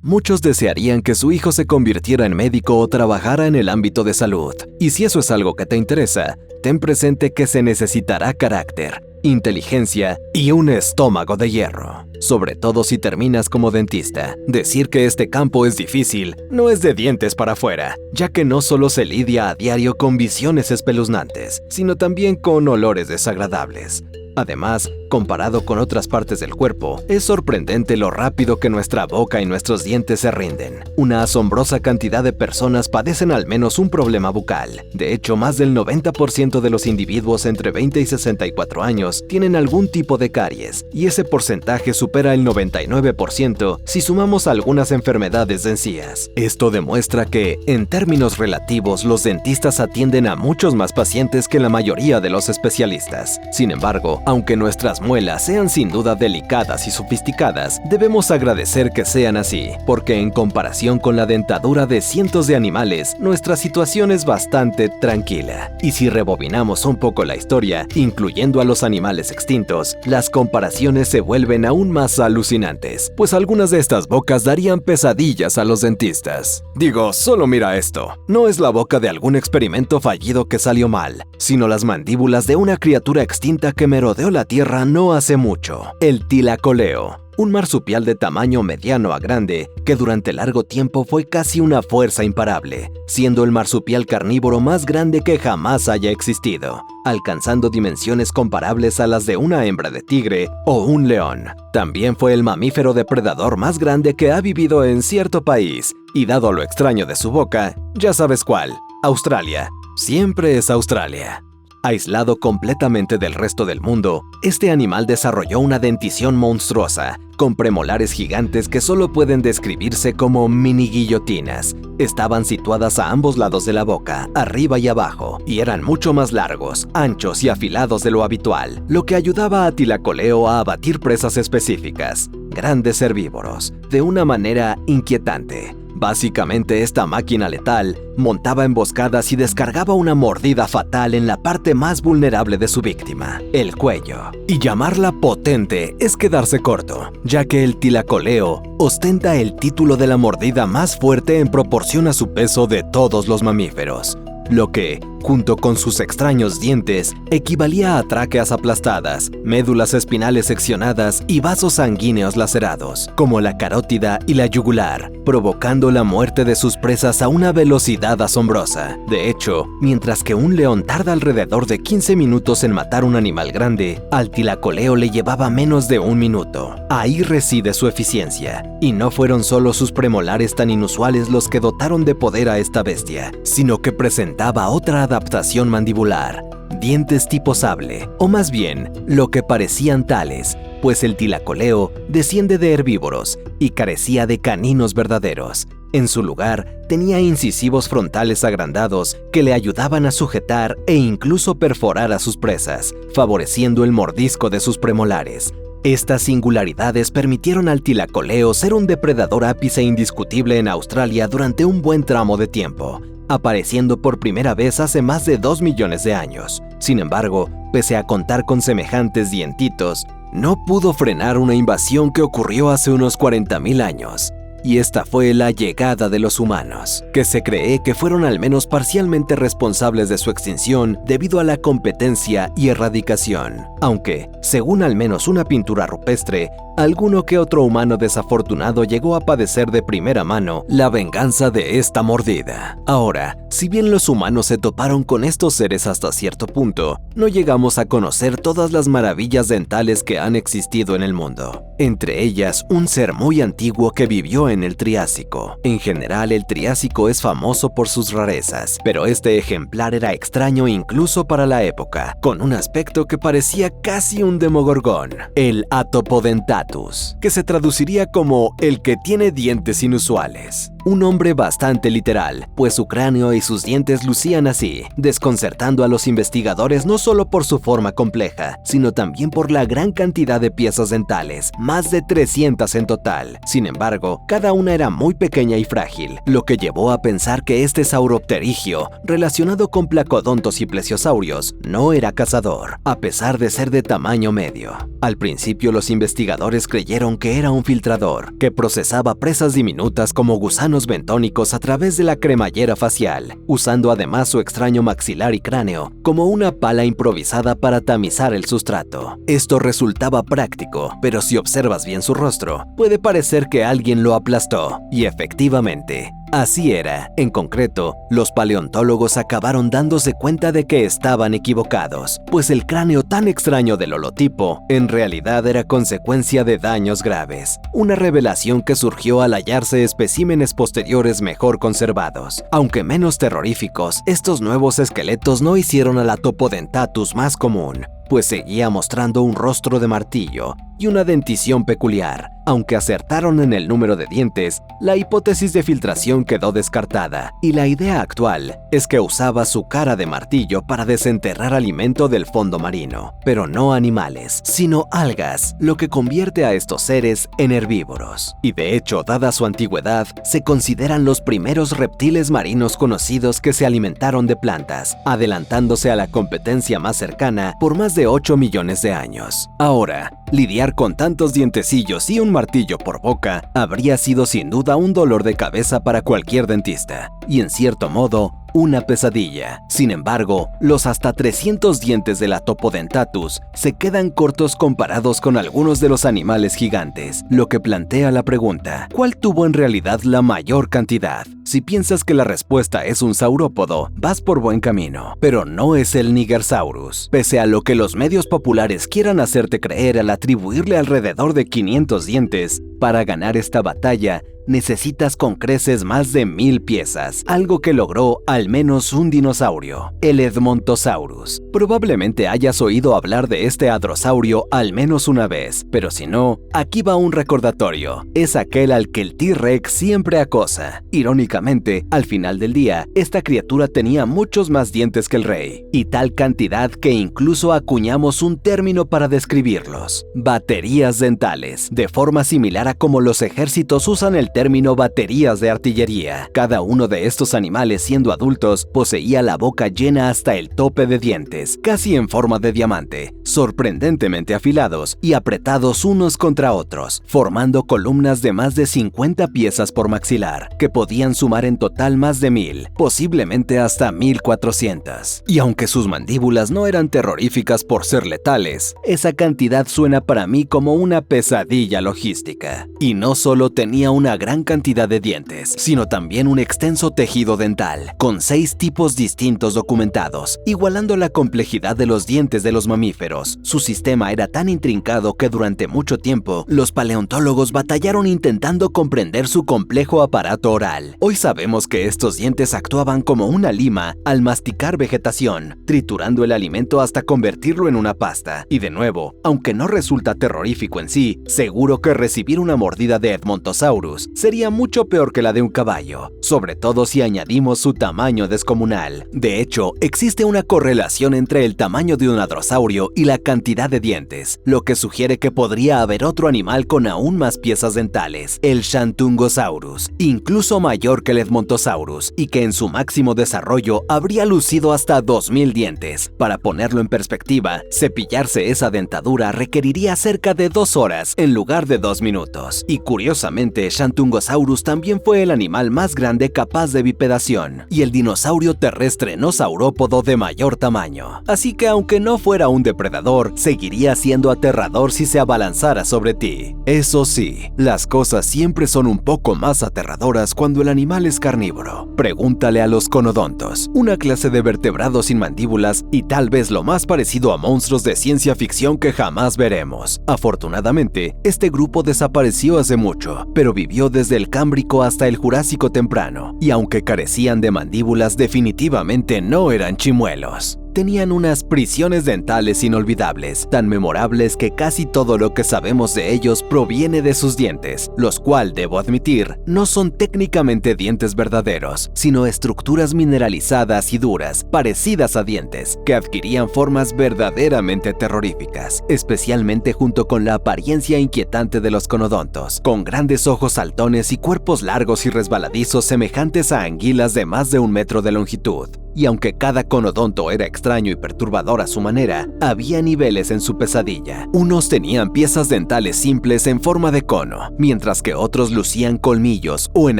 Muchos desearían que su hijo se convirtiera en médico o trabajara en el ámbito de salud. Y si eso es algo que te interesa, ten presente que se necesitará carácter, inteligencia y un estómago de hierro. Sobre todo si terminas como dentista. Decir que este campo es difícil no es de dientes para afuera, ya que no solo se lidia a diario con visiones espeluznantes, sino también con olores desagradables. Además, comparado con otras partes del cuerpo, es sorprendente lo rápido que nuestra boca y nuestros dientes se rinden. Una asombrosa cantidad de personas padecen al menos un problema bucal. De hecho, más del 90% de los individuos entre 20 y 64 años tienen algún tipo de caries, y ese porcentaje supera el 99% si sumamos algunas enfermedades de encías. Esto demuestra que, en términos relativos, los dentistas atienden a muchos más pacientes que la mayoría de los especialistas. Sin embargo, aunque nuestras muelas sean sin duda delicadas y sofisticadas, debemos agradecer que sean así, porque en comparación con la dentadura de cientos de animales, nuestra situación es bastante tranquila. Y si rebobinamos un poco la historia, incluyendo a los animales extintos, las comparaciones se vuelven aún más alucinantes, pues algunas de estas bocas darían pesadillas a los dentistas. Digo, solo mira esto. No es la boca de algún experimento fallido que salió mal, sino las mandíbulas de una criatura extinta que merodeó la Tierra no hace mucho, el tlacoleo. Un marsupial de tamaño mediano a grande que durante largo tiempo fue casi una fuerza imparable, siendo el marsupial carnívoro más grande que jamás haya existido, alcanzando dimensiones comparables a las de una hembra de tigre o un león. También fue el mamífero depredador más grande que ha vivido en cierto país, y dado lo extraño de su boca, ya sabes cuál, Australia. Siempre es Australia. Aislado completamente del resto del mundo, este animal desarrolló una dentición monstruosa, con premolares gigantes que solo pueden describirse como mini guillotinas. Estaban situadas a ambos lados de la boca, arriba y abajo, y eran mucho más largos, anchos y afilados de lo habitual, lo que ayudaba a tlacoleo a abatir presas específicas, grandes herbívoros, de una manera inquietante. Básicamente, esta máquina letal montaba emboscadas y descargaba una mordida fatal en la parte más vulnerable de su víctima, el cuello. Y llamarla potente es quedarse corto, ya que el tlacoleo ostenta el título de la mordida más fuerte en proporción a su peso de todos los mamíferos, lo que, junto con sus extraños dientes, equivalía a tráqueas aplastadas, médulas espinales seccionadas y vasos sanguíneos lacerados, como la carótida y la yugular, provocando la muerte de sus presas a una velocidad asombrosa. De hecho, mientras que un león tarda alrededor de 15 minutos en matar un animal grande, al tlacoleo le llevaba menos de un minuto. Ahí reside su eficiencia, y no fueron solo sus premolares tan inusuales los que dotaron de poder a esta bestia, sino que presentaba otra adaptación mandibular, dientes tipo sable, o más bien, lo que parecían tales, pues el tlacoleo desciende de herbívoros y carecía de caninos verdaderos. En su lugar, tenía incisivos frontales agrandados que le ayudaban a sujetar e incluso perforar a sus presas, favoreciendo el mordisco de sus premolares. Estas singularidades permitieron al tlacoleo ser un depredador ápice indiscutible en Australia durante un buen tramo de tiempo, apareciendo por primera vez hace más de 2 millones de años. Sin embargo, pese a contar con semejantes dientitos, no pudo frenar una invasión que ocurrió hace unos 40.000 años. Y esta fue la llegada de los humanos, que se cree que fueron al menos parcialmente responsables de su extinción debido a la competencia y erradicación. Aunque, según al menos una pintura rupestre, alguno que otro humano desafortunado llegó a padecer de primera mano la venganza de esta mordida. Ahora, si bien los humanos se toparon con estos seres hasta cierto punto, no llegamos a conocer todas las maravillas dentales que han existido en el mundo. Entre ellas, un ser muy antiguo que vivió en el Triásico. En general, el Triásico es famoso por sus rarezas, pero este ejemplar era extraño incluso para la época, con un aspecto que parecía casi un demogorgón, el Atopodentatus, que se traduciría como el que tiene dientes inusuales. un hombre bastante literal, pues su cráneo y sus dientes lucían así, desconcertando a los investigadores no solo por su forma compleja, sino también por la gran cantidad de piezas dentales, más de 300 en total. Sin embargo, cada una era muy pequeña y frágil, lo que llevó a pensar que este sauropterigio, relacionado con placodontos y plesiosaurios, no era cazador, a pesar de ser de tamaño medio. Al principio los investigadores creyeron que era un filtrador, que procesaba presas diminutas como gusanos bentónicos a través de la cremallera facial, usando además su extraño maxilar y cráneo como una pala improvisada para tamizar el sustrato. Esto resultaba práctico, pero si observas bien su rostro, puede parecer que alguien lo aplastó, y efectivamente, así era. En concreto, los paleontólogos acabaron dándose cuenta de que estaban equivocados, pues el cráneo tan extraño del holotipo en realidad era consecuencia de daños graves, una revelación que surgió al hallarse especímenes posteriores mejor conservados. Aunque menos terroríficos, estos nuevos esqueletos no hicieron a la Topodentatus más común, pues seguía mostrando un rostro de martillo y una dentición peculiar. Aunque acertaron en el número de dientes, la hipótesis de filtración quedó descartada, y la idea actual es que usaba su cara de martillo para desenterrar alimento del fondo marino, pero no animales, sino algas, lo que convierte a estos seres en herbívoros. Y de hecho, dada su antigüedad, se consideran los primeros reptiles marinos conocidos que se alimentaron de plantas, adelantándose a la competencia más cercana por más de 8 millones de años. Ahora, lidiar con tantos dientecillos y un martillo por boca habría sido sin duda un dolor de cabeza para cualquier dentista, y en cierto modo, una pesadilla. Sin embargo, los hasta 300 dientes de la Topodentatus se quedan cortos comparados con algunos de los animales gigantes, lo que plantea la pregunta: ¿cuál tuvo en realidad la mayor cantidad? Si piensas que la respuesta es un saurópodo, vas por buen camino, pero no es el Nigersaurus. Pese a lo que los medios populares quieran hacerte creer al atribuirle alrededor de 500 dientes, para ganar esta batalla, necesitas con creces más de 1000 piezas, algo que logró al menos un dinosaurio, el Edmontosaurus. Probablemente hayas oído hablar de este hadrosaurio al menos una vez, pero si no, aquí va un recordatorio. Es aquel al que el T-Rex siempre acosa. Irónicamente, al final del día, esta criatura tenía muchos más dientes que el rey, y tal cantidad que incluso acuñamos un término para describirlos: baterías dentales, de forma similar a como los ejércitos usan el término baterías de artillería. Cada uno de estos animales, siendo adultos, poseía la boca llena hasta el tope de dientes, casi en forma de diamante, sorprendentemente afilados y apretados unos contra otros, formando columnas de más de 50 piezas por maxilar, que podían sumar en total más de 1000, posiblemente hasta 1400. Y aunque sus mandíbulas no eran terroríficas por ser letales, esa cantidad suena para mí como una pesadilla logística. Y no solo tenía una gran cantidad de dientes, sino también un extenso tejido dental, con 6 tipos distintos documentados, igualando la complejidad de los dientes de los mamíferos. Su sistema era tan intrincado que durante mucho tiempo, los paleontólogos batallaron intentando comprender su complejo aparato oral. Hoy sabemos que estos dientes actuaban como una lima al masticar vegetación, triturando el alimento hasta convertirlo en una pasta. Y de nuevo, aunque no resulta terrorífico en sí, seguro que recibir una mordida de Edmontosaurus sería mucho peor que la de un caballo, sobre todo si añadimos su tamaño descomunal. De hecho, existe una correlación entre el tamaño de un hadrosaurio y la cantidad de dientes, lo que sugiere que podría haber otro animal con aún más piezas dentales, el Shantungosaurus, incluso mayor que el Edmontosaurus, y que en su máximo desarrollo habría lucido hasta 2000 dientes. Para ponerlo en perspectiva, cepillarse esa dentadura requeriría cerca de 2 horas en lugar de 2 minutos. Y curiosamente, Shantungosaurus también fue el animal más grande capaz de bipedación, y el dinosaurio terrestre no saurópodo de mayor tamaño. Así que aunque no fuera un depredador, seguiría siendo aterrador si se abalanzara sobre ti. Eso sí, las cosas siempre son un poco más aterradoras cuando el animal es carnívoro. Pregúntale a los conodontos, una clase de vertebrados sin mandíbulas y tal vez lo más parecido a monstruos de ciencia ficción que jamás veremos. Afortunadamente, este grupo desapareció hace mucho, pero vivió desde el Cámbrico hasta el Jurásico temprano, y aunque carecían de mandíbulas, definitivamente no eran chimuelos. tenían unas prisiones dentales inolvidables, tan memorables que casi todo lo que sabemos de ellos proviene de sus dientes, los cuales, debo admitir, no son técnicamente dientes verdaderos, sino estructuras mineralizadas y duras, parecidas a dientes, que adquirían formas verdaderamente terroríficas, especialmente junto con la apariencia inquietante de los conodontos, con grandes ojos saltones y cuerpos largos y resbaladizos semejantes a anguilas de más de 1 metro de longitud. Y aunque cada conodonto era extraño y perturbador a su manera, había niveles en su pesadilla. Unos tenían piezas dentales simples en forma de cono, mientras que otros lucían colmillos o, en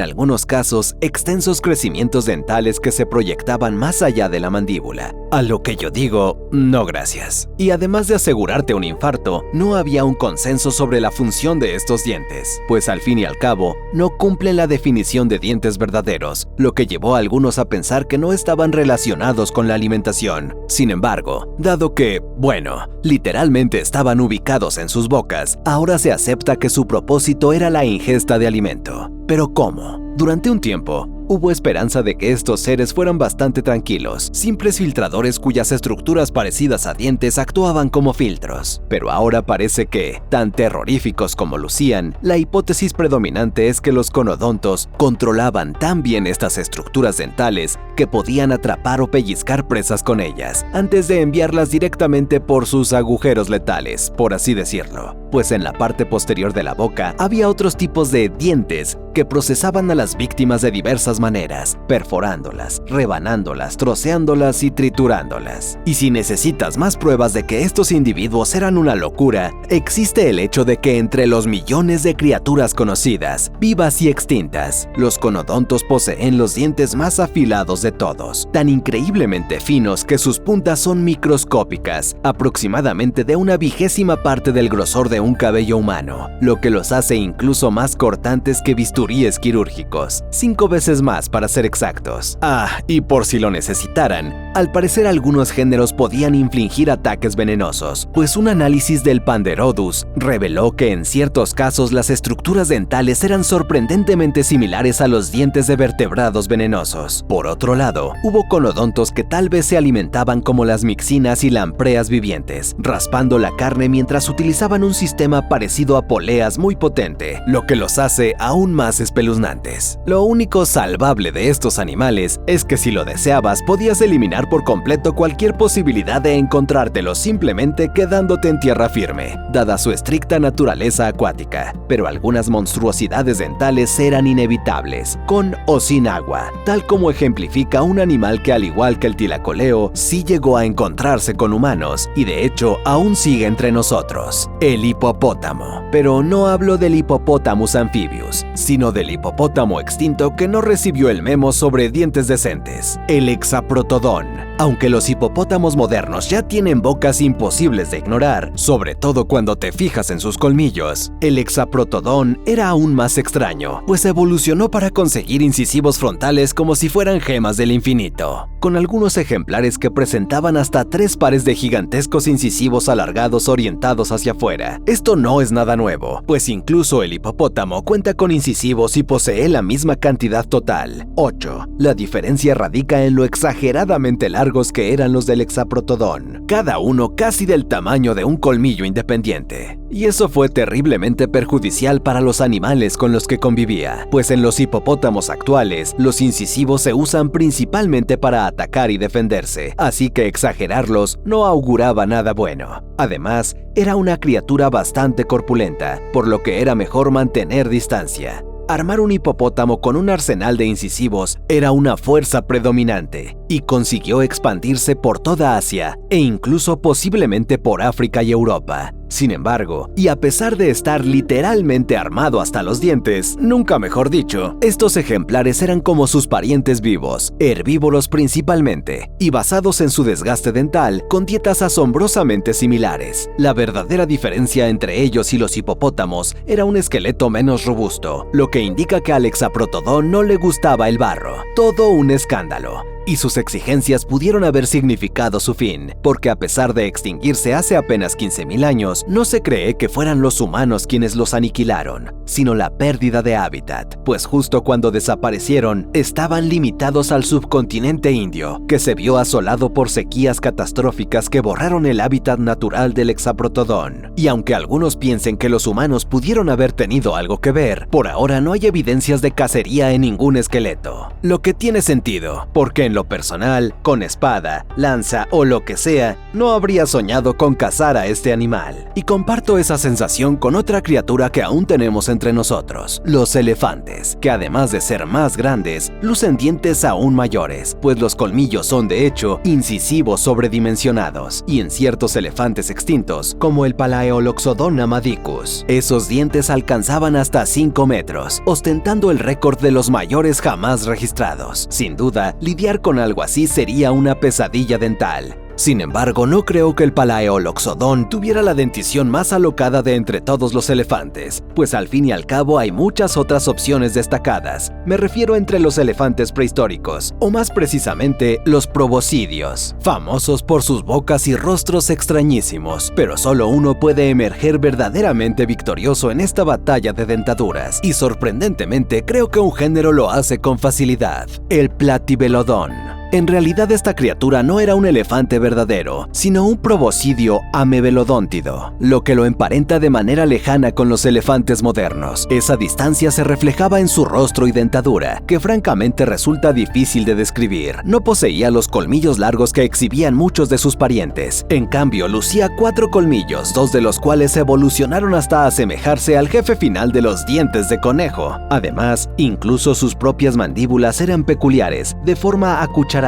algunos casos, extensos crecimientos dentales que se proyectaban más allá de la mandíbula. A lo que yo digo, no gracias. Y además de asegurarte un infarto, no había un consenso sobre la función de estos dientes, pues al fin y al cabo, no cumplen la definición de dientes verdaderos, lo que llevó a algunos a pensar que no estaban relacionados con la alimentación. Sin embargo, dado que, bueno, literalmente estaban ubicados en sus bocas, ahora se acepta que su propósito era la ingesta de alimento. ¿Pero cómo? Durante un tiempo, hubo esperanza de que estos seres fueran bastante tranquilos, simples filtradores cuyas estructuras parecidas a dientes actuaban como filtros. Pero ahora parece que, tan terroríficos como lucían, la hipótesis predominante es que los conodontos controlaban tan bien estas estructuras dentales que podían atrapar o pellizcar presas con ellas, antes de enviarlas directamente por sus agujeros letales, por así decirlo. Pues en la parte posterior de la boca había otros tipos de dientes que procesaban a las víctimas de diversas maneras, perforándolas, rebanándolas, troceándolas y triturándolas. Y si necesitas más pruebas de que estos individuos eran una locura, existe el hecho de que entre los millones de criaturas conocidas, vivas y extintas, los conodontos poseen los dientes más afilados de todos, tan increíblemente finos que sus puntas son microscópicas, aproximadamente de 1/20 parte del grosor de un cabello humano, lo que los hace incluso más cortantes que bisturíes quirúrgicos, 5 veces más para ser exactos. Y por si lo necesitaran, al parecer algunos géneros podían infligir ataques venenosos, pues un análisis del Panderodus reveló que en ciertos casos las estructuras dentales eran sorprendentemente similares a los dientes de vertebrados venenosos. Por otro lado, hubo conodontos que tal vez se alimentaban como las mixinas y lampreas vivientes, raspando la carne mientras utilizaban un sistema parecido a poleas muy potente, lo que los hace aún más espeluznantes. Lo único salvable de estos animales es que si lo deseabas podías eliminar por completo cualquier posibilidad de encontrártelos simplemente quedándote en tierra firme, dada su estricta naturaleza acuática, pero algunas monstruosidades dentales eran inevitables, con o sin agua, tal como ejemplifica un animal que, al igual que el tlacoleo, sí llegó a encontrarse con humanos y de hecho aún sigue entre nosotros: el hipopótamo. Pero no hablo del Hippopotamus amphibius, sino del hipopótamo extinto que no recibió el memo sobre dientes decentes, el Hexaprotodon. Aunque los hipopótamos modernos ya tienen bocas imposibles de ignorar, sobre todo cuando te fijas en sus colmillos, el Hexaprotodon era aún más extraño, pues evolucionó para conseguir incisivos frontales como si fueran gemas del infinito, con algunos ejemplares que presentaban hasta 3 pares de gigantescos incisivos alargados orientados hacia afuera. Esto no es nada nuevo, pues incluso el hipopótamo cuenta con incisivos y posee la misma cantidad total, 8. La diferencia radica en lo exageradamente largos que eran los del Hexaprotodon, cada uno casi del tamaño de un colmillo independiente. Y eso fue terriblemente perjudicial para los animales con los que convivía, pues en los hipopótamos actuales, los incisivos se usan principalmente para atacar y defenderse, así que exagerarlos no auguraba nada bueno. Además, era una criatura bastante corpulenta, por lo que era mejor mantener distancia. Armar un hipopótamo con un arsenal de incisivos era una fuerza predominante y consiguió expandirse por toda Asia e incluso posiblemente por África y Europa. Sin embargo, y a pesar de estar literalmente armado hasta los dientes, nunca mejor dicho, estos ejemplares eran como sus parientes vivos, herbívoros principalmente, y basados en su desgaste dental, con dietas asombrosamente similares. La verdadera diferencia entre ellos y los hipopótamos era un esqueleto menos robusto, lo que indica que al Hexaprotodon no le gustaba el barro. Todo un escándalo. y sus exigencias pudieron haber significado su fin, porque a pesar de extinguirse hace apenas 15.000 años, no se cree que fueran los humanos quienes los aniquilaron, sino la pérdida de hábitat, pues justo cuando desaparecieron, estaban limitados al subcontinente indio, que se vio asolado por sequías catastróficas que borraron el hábitat natural del Hexaprotodon. Y aunque algunos piensen que los humanos pudieron haber tenido algo que ver, por ahora no hay evidencias de cacería en ningún esqueleto. Lo que tiene sentido, porque en lo personal, con espada, lanza o lo que sea, no habría soñado con cazar a este animal. Y comparto esa sensación con otra criatura que aún tenemos entre nosotros, los elefantes, que además de ser más grandes, lucen dientes aún mayores, pues los colmillos son de hecho incisivos sobredimensionados, y en ciertos elefantes extintos, como el Palaeoloxodon amadicus, esos dientes alcanzaban hasta 5 metros, ostentando el récord de los mayores jamás registrados. Sin duda, lidiar con algo así sería una pesadilla dental. Sin embargo, no creo que el Palaeoloxodon tuviera la dentición más alocada de entre todos los elefantes, pues al fin y al cabo hay muchas otras opciones destacadas. Me refiero entre los elefantes prehistóricos, o más precisamente los proboscidios, famosos por sus bocas y rostros extrañísimos, pero solo uno puede emerger verdaderamente victorioso en esta batalla de dentaduras, y sorprendentemente creo que un género lo hace con facilidad: el Platybelodon. En realidad esta criatura no era un elefante verdadero, sino un proboscidio amebelodóntido, lo que lo emparenta de manera lejana con los elefantes modernos. Esa distancia se reflejaba en su rostro y dentadura, que francamente resulta difícil de describir. No poseía los colmillos largos que exhibían muchos de sus parientes. En cambio, lucía 4 colmillos, 2 de los cuales evolucionaron hasta asemejarse al jefe final de los dientes de conejo. Además, incluso sus propias mandíbulas eran peculiares, de forma acucharada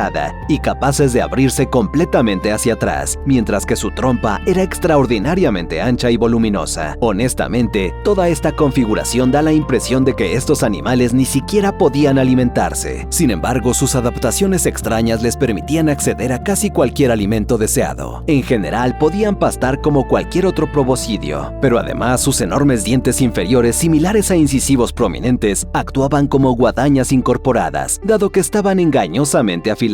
y capaces de abrirse completamente hacia atrás, mientras que su trompa era extraordinariamente ancha y voluminosa. Honestamente, toda esta configuración da la impresión de que estos animales ni siquiera podían alimentarse. Sin embargo, sus adaptaciones extrañas les permitían acceder a casi cualquier alimento deseado. En general, podían pastar como cualquier otro proboscidio, pero además sus enormes dientes inferiores, similares a incisivos prominentes, actuaban como guadañas incorporadas, dado que estaban engañosamente afilados.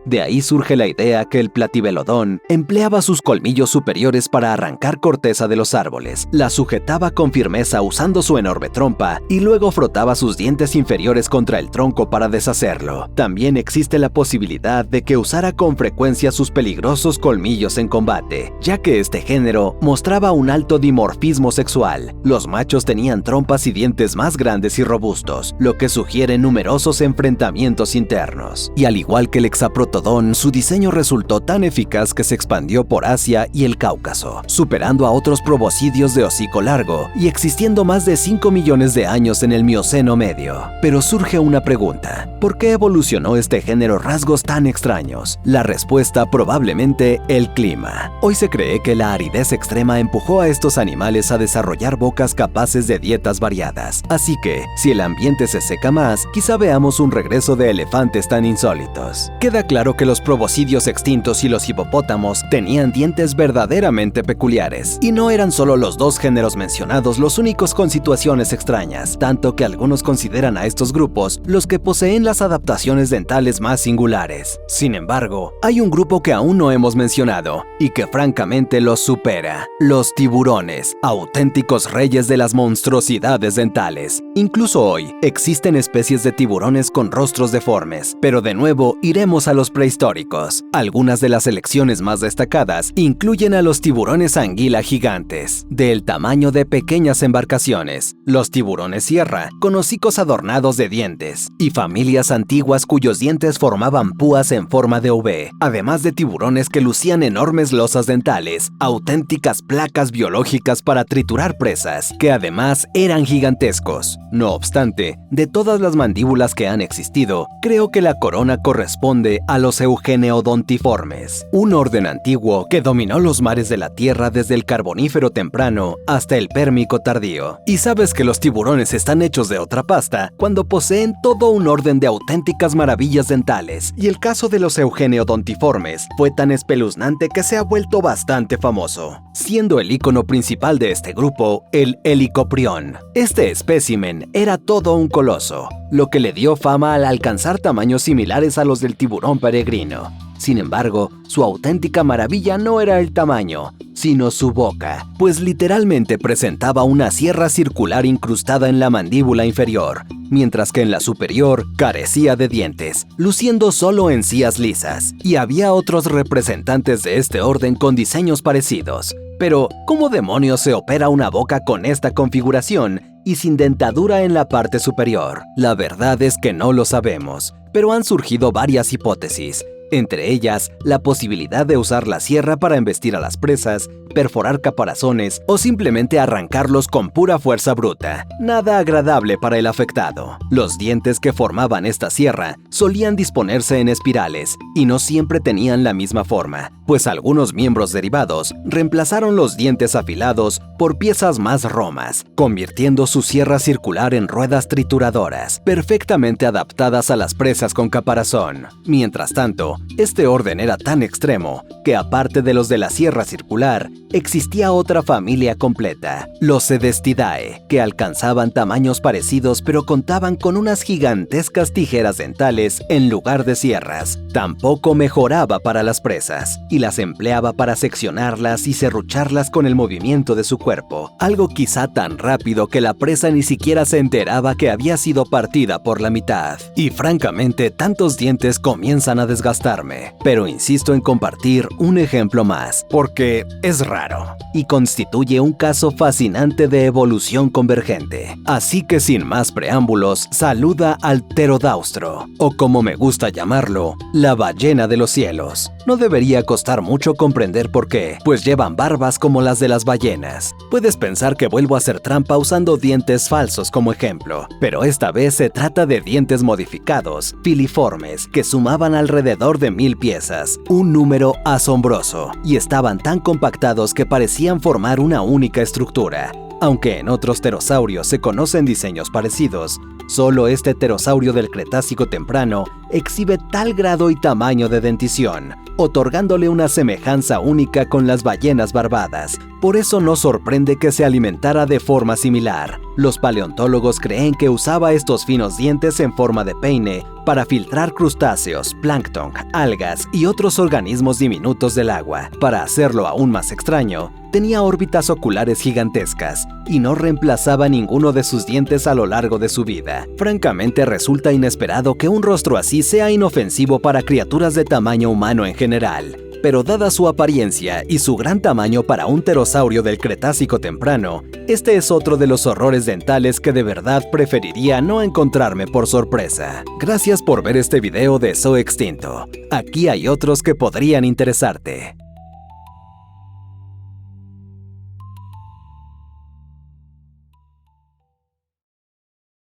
De ahí surge la idea que el Platybelodon empleaba sus colmillos superiores para arrancar corteza de los árboles, la sujetaba con firmeza usando su enorme trompa y luego frotaba sus dientes inferiores contra el tronco para deshacerlo. También existe la posibilidad de que usara con frecuencia sus peligrosos colmillos en combate, ya que este género mostraba un alto dimorfismo sexual. Los machos tenían trompas y dientes más grandes y robustos, lo que sugiere numerosos enfrentamientos internos. Y al igual que el Hexaprotodon, su diseño resultó tan eficaz que se expandió por Asia y el Cáucaso, superando a otros proboscidios de hocico largo y existiendo más de 5 millones de años en el Mioceno medio. Pero surge una pregunta: ¿por qué evolucionó este género rasgos tan extraños? La respuesta: probablemente el clima. Hoy se cree que la aridez extrema empujó a estos animales a desarrollar bocas capaces de dietas variadas. Así que, si el ambiente se seca más, quizá veamos un regreso de elefantes tan insólitos. Queda claro que los proboscidios extintos y los hipopótamos tenían dientes verdaderamente peculiares, y no eran solo los dos géneros mencionados los únicos con situaciones extrañas, tanto que algunos consideran a estos grupos los que poseen las adaptaciones dentales más singulares. Sin embargo, hay un grupo que aún no hemos mencionado, y que francamente los supera: los tiburones, auténticos reyes de las monstruosidades dentales. Incluso hoy, existen especies de tiburones con rostros deformes, pero de nuevo, iremos a los prehistóricos. Algunas de las selecciones más destacadas incluyen a los tiburones anguila gigantes, del tamaño de pequeñas embarcaciones, los tiburones sierra, con hocicos adornados de dientes, y familias antiguas cuyos dientes formaban púas en forma de V, además de tiburones que lucían enormes losas dentales, auténticas placas biológicas para triturar presas, que además eran gigantescos. No obstante, de todas las mandíbulas que han existido, creo que la corona corresponde a los eugeneodontiformes, un orden antiguo que dominó los mares de la Tierra desde el Carbonífero temprano hasta el Pérmico tardío. Y sabes que los tiburones están hechos de otra pasta cuando poseen todo un orden de auténticas maravillas dentales, y el caso de los eugeneodontiformes fue tan espeluznante que se ha vuelto bastante famoso, siendo el icono principal de este grupo el Helicoprion. Este espécimen era todo un coloso, lo que le dio fama al alcanzar tamaños similares a los del del tiburón peregrino. Sin embargo, su auténtica maravilla no era el tamaño, sino su boca, pues literalmente presentaba una sierra circular incrustada en la mandíbula inferior, mientras que en la superior carecía de dientes, luciendo solo encías lisas. Y había otros representantes de este orden con diseños parecidos. Pero, ¿cómo demonios se opera una boca con esta configuración y sin dentadura en la parte superior? La verdad es que no lo sabemos, pero han surgido varias hipótesis. Entre ellas, la posibilidad de usar la sierra para embestir a las presas, perforar caparazones o simplemente arrancarlos con pura fuerza bruta. Nada agradable para el afectado. Los dientes que formaban esta sierra solían disponerse en espirales y no siempre tenían la misma forma, pues algunos miembros derivados reemplazaron los dientes afilados por piezas más romas, convirtiendo su sierra circular en ruedas trituradoras, perfectamente adaptadas a las presas con caparazón. Mientras tanto, este orden era tan extremo que, aparte de los de la sierra circular, existía otra familia completa, los Cedestidae, que alcanzaban tamaños parecidos pero contaban con unas gigantescas tijeras dentales en lugar de sierras. Tampoco mejoraba para las presas, y las empleaba para seccionarlas y serrucharlas con el movimiento de su cuerpo, algo quizá tan rápido que la presa ni siquiera se enteraba que había sido partida por la mitad. Y francamente, tantos dientes comienzan a desgastarme, pero insisto en compartir un ejemplo más, porque es raro y constituye un caso fascinante de evolución convergente. Así que sin más preámbulos, saluda al pterodaustro, o como me gusta llamarlo, la ballena de los cielos. No debería costar mucho comprender por qué, pues llevan barbas como las de las ballenas. Puedes pensar que vuelvo a hacer trampa usando dientes falsos como ejemplo, pero esta vez se trata de dientes modificados, filiformes, que sumaban alrededor de 1000 piezas, un número asombroso, y estaban tan compactados que parecían formar una única estructura. Aunque en otros pterosaurios se conocen diseños parecidos, solo este pterosaurio del Cretácico temprano exhibe tal grado y tamaño de dentición, otorgándole una semejanza única con las ballenas barbadas. Por eso no sorprende que se alimentara de forma similar. Los paleontólogos creen que usaba estos finos dientes en forma de peine para filtrar crustáceos, plancton, algas y otros organismos diminutos del agua. Para hacerlo aún más extraño, tenía órbitas oculares gigantescas y no reemplazaba ninguno de sus dientes a lo largo de su vida. Francamente, resulta inesperado que un rostro así sea inofensivo para criaturas de tamaño humano en general. Pero dada su apariencia y su gran tamaño para un pterosaurio del Cretácico temprano, este es otro de los horrores dentales que de verdad preferiría no encontrarme por sorpresa. Gracias por ver este video de Zoo Extinto. Aquí hay otros que podrían interesarte.